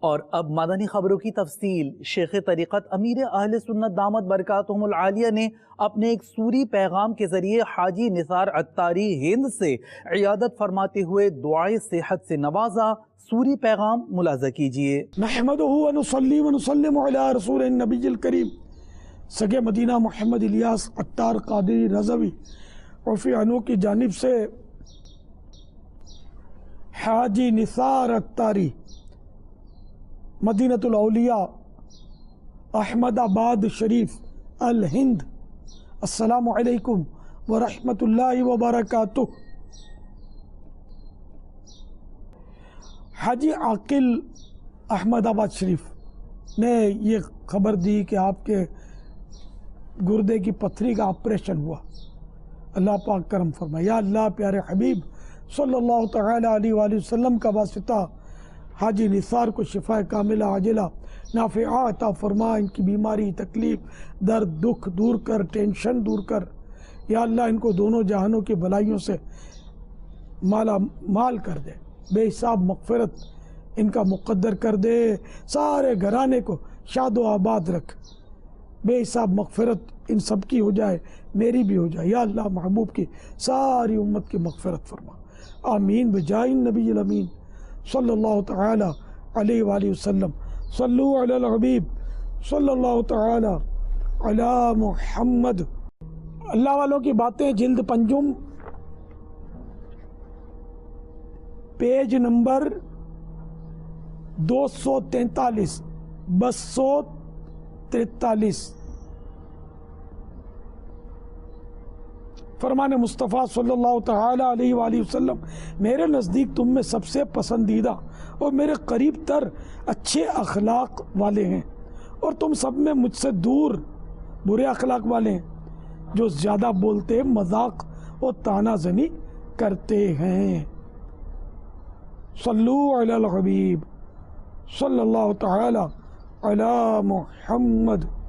اور اب مدنی خبروں کی تفصیل۔ شیخ طریقت امیر اہل سنت دامت برکاتہم العالیہ نے اپنے ایک سوری پیغام کے ذریعے حاجی نثار عطاری ہند سے عیادت فرماتے ہوئے دعائے صحت سے نوازا۔ سوری پیغام ملاحظہ کیجئے۔ نحمدہ ونصلی ونسلم علی رسول النبی الکریم سگے مدینہ محمد الیاس عطار قادری رضوی رفیع عنہ کی جانب سے حاجی نثار عطاری مدینہ الاولیاء احمد آباد شریف الہند، السلام علیکم ورحمۃ اللہ وبرکاتہ۔ حاجی عاقل احمد آباد شریف نے یہ خبر دی کہ آپ کے گردے کی پتھری کا آپریشن ہوا۔ اللہ پاک کرم فرمائے۔ یا اللہ پیارے حبیب صلی اللہ تعالی علیہ وآلہ وسلم کا واسطہ حاجی نثار کو شفا کاملہ عاجلہ نافعہ عطا فرما، ان کی بیماری، تکلیف، درد، دکھ دور کر، ٹینشن دور کر۔ یا اللہ ان کو دونوں جہانوں کی بلائیوں سے مالا مال کر دے، بے حساب مغفرت ان کا مقدر کر دے، سارے گھرانے کو شاد و آباد رکھ، بے حساب مغفرت ان سب کی ہو جائے، میری بھی ہو جائے۔ یا اللہ محبوب کی ساری امت کی مغفرت فرما، آمین بجائے النبی الامین صلی اللہ تعالی علیہ وآلہ وسلم۔ صلو علی الحبیب صلی اللہ تعالی علی محمد۔ اللہ والوں کی باتیں جلد پنجم پیج نمبر 243 243۔ فرمان مصطفیٰ صلی اللہ تعالی علیہ وآلہ وسلم، میرے نزدیک تم میں سب سے پسندیدہ اور میرے قریب تر اچھے اخلاق والے ہیں، اور تم سب میں مجھ سے دور برے اخلاق والے ہیں، جو زیادہ بولتے، مذاق اور طعنہ زنی کرتے ہیں۔ صلو علی الحبیب صلی اللہ تعالی علی محمد۔